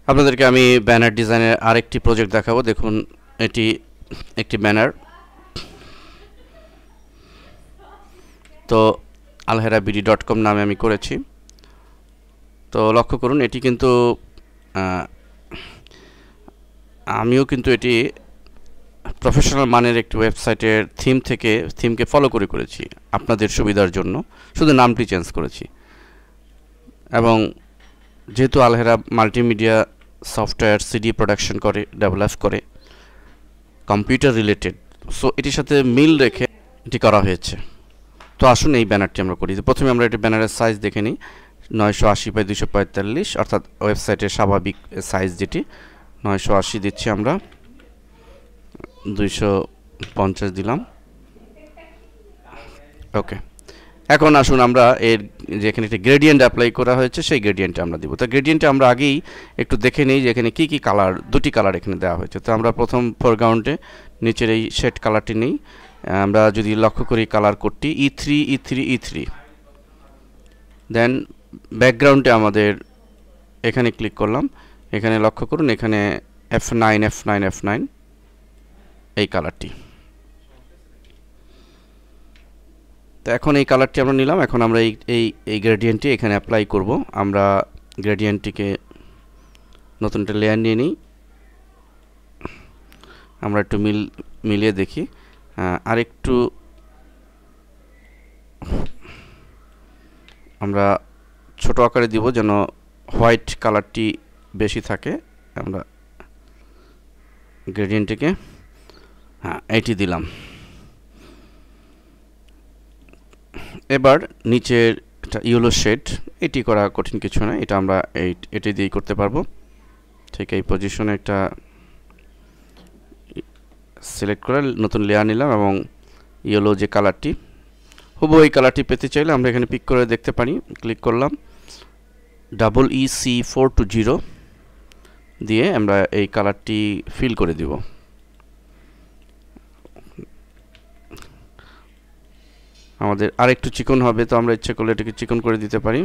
আপনাদেরকে আমি ব্যানার ডিজাইনের আরেকটি প্রজেক্ট দেখাবো। দেখুন, এটি একটি ব্যানার। তো alheraBD.com নামে আমি করেছি। তো লক্ষ্য করুন, এটি কিন্তু আমিও কিন্তু এটি প্রফেশনাল মানের একটি ওয়েবসাইটের থিমকে ফলো করেছি আপনাদের সুবিধার জন্য, শুধু নামটি চেঞ্জ করেছি। এবং যেহেতু Alhera multimedia software CD production করে, ডেভেলপ করে, কম্পিউটার রিলেটেড, সো এটির সাথে মিল রেখে এটি করা হয়েছে। তো আসুন এই ব্যানারটি আমরা করি। প্রথমে আমরা এটি ব্যানারের সাইজ দেখে নিই। 980x245, অর্থাৎ ওয়েবসাইটের স্বাভাবিক সাইজ যেটি 980 দিচ্ছি আমরা, 250 দিলাম। ওকে, এখন আসুন আমরা এর যেখানে একটি গ্রেডিয়েন্ট অ্যাপ্লাই করা হয়েছে সেই গ্রেডিয়েন্টটা আমরা দিব। তো গ্রেডিয়েন্টে আমরা আগেই একটু দেখে নিই যে এখানে কী কী কালার, দুটি কালার এখানে দেওয়া হয়েছে। তো আমরা প্রথম ফোরগ্রাউন্ডে নিচের এই শেড কালারটি নিই। আমরা যদি লক্ষ্য করি কালার কোডটি E3 দেন ব্যাকগ্রাউন্ডে আমাদের এখানে ক্লিক করলাম। এখানে লক্ষ্য করুন, এখানে F9 এই কালারটি। তো এখন এই কালারটি আমরা নিলাম। এখন আমরা এই গ্রেডিয়েন্টটি এখানে অ্যাপ্লাই করব। আমরা গ্রেডিয়েন্টটিকে নতুন একটা লেয়ার নিয়ে নিই। আমরা একটু মিলিয়ে দেখি, আরেকটু আমরা ছোট আকারে দিব যেন হোয়াইট কালারটি বেশি থাকে। আমরা গ্রেডিয়েন্টটিকে এইটি দিলাম। এবার নিচের একটা ইয়েলো শেড, এটি করা কঠিন কিছু না, এটা আমরা এটি দিয়েই করতে পারবো। ঠিক এই পজিশনে একটা সিলেক্ট করে নতুন লেয়ার নিলাম এবং ইয়েলো যে কালারটি, হুবহু এই কালারটি পেতে চাইলে আমরা এখানে পিক করে দেখতে পারি। ক্লিক করলাম, EC420 দিয়ে আমরা এই কালারটি ফিল করে দিব। আমাদের আরেকটু চিকন হবে, তো আমরা ইচ্ছে করলে এটাকে চিকন করে দিতে পারি।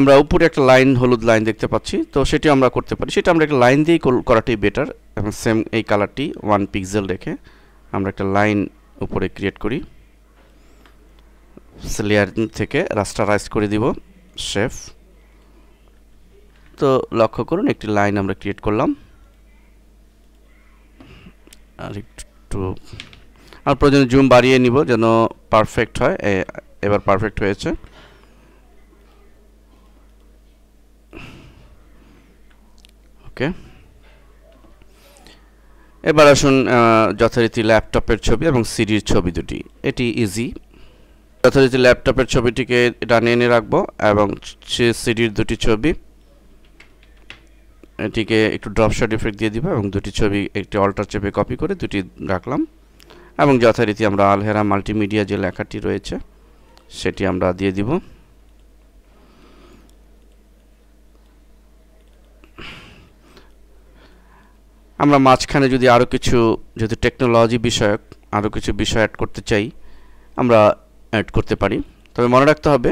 আমরা উপরে একটা লাইন, হলুদ লাইন দেখতে পাচ্ছি, তো সেটি আমরা করতে পারি। সেটা আমরা একটা লাইন দিয়েই করাটাই বেটার। এবং সেম এই কালারটি 1 পিক্সেল রেখে আমরা একটা লাইন উপরে ক্রিয়েট করি। লেয়ার থেকে রাস্টারাইজ করে দিব শেপ। তো লক্ষ্য করুন, একটি লাইন আমরা ক্রিয়েট করলাম। আর একটু প্রয়োজনে জুম বাড়িয়ে নিব যেন পারফেক্ট হয়। এবার পারফেক্ট হয়েছে। ওকে, এবার আসুন যথারীতি ল্যাপটপের ছবি এবং সিডির ছবি দুটি, এটি ইজি। যথারীতি ল্যাপটপের ছবিটিকে ডানে এনে রাখবো এবং সিডির দুটি ছবি এটিকে একটু ড্রপ শট ইফেক্ট দিয়ে দিব এবং দুটি ছবি একটি অল্টার চেপে কপি করে দুটি রাখলাম। এবং যথারীতি আমরা আলহেরা মাল্টিমিডিয়া যে লেখাটি রয়েছে সেটি আমরা দিয়ে দিব। আমরা মাঝখানে যদি আরও কিছু, যেহেতু টেকনোলজি বিষয়ক আরও কিছু বিষয় অ্যাড করতে চাই, আমরা অ্যাড করতে পারি। তবে মনে রাখতে হবে,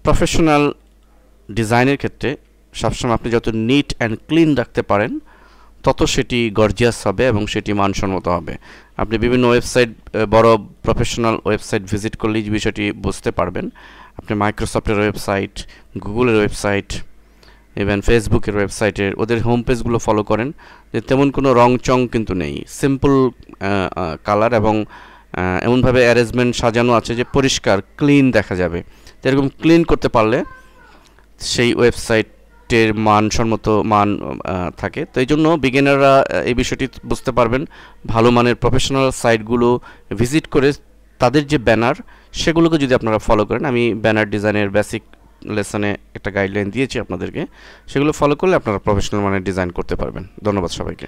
প্রফেশনাল ডিজাইনের ক্ষেত্রে সবসময় আপনি যত নিট অ্যান্ড ক্লিন রাখতে পারেন তত সেটি গর্জিয়াস হবে এবং সেটি মানসম্মত হবে। আপনি বিভিন্ন ওয়েবসাইট, বড় প্রফেশনাল ওয়েবসাইট ভিজিট করলেই বিষয়টি বুঝতে পারবেন। আপনি মাইক্রোসফটের ওয়েবসাইট, গুগলের ওয়েবসাইট, ইভেন ফেসবুকের ওয়েবসাইটের ওদের হোম পেজগুলো ফলো করেন, যে তেমন কোনো রং চং কিন্তু নেই, সিম্পল কালার এবং এমনভাবে অ্যারেঞ্জমেন্ট সাজানো আছে যে পরিষ্কার ক্লিন দেখা যাবে। তো এরকম ক্লিন করতে পারলে সেই ওয়েবসাইটের মানসম্মত মান থাকে। তো এই জন্য বিগিনাররা এই বিষয়টি বুঝতে পারবেন। ভালো মানের প্রফেশনাল সাইটগুলো ভিজিট করে তাদের যে ব্যানার, সেগুলোকে যদি আপনারা ফলো করেন, আমি ব্যানার ডিজাইনের বেসিক লেসনে একটা গাইডলাইন দিয়েছি আপনাদেরকে, সেগুলো ফলো করলে আপনারা প্রফেশনাল মানের ডিজাইন করতে পারবেন। ধন্যবাদ সবাইকে।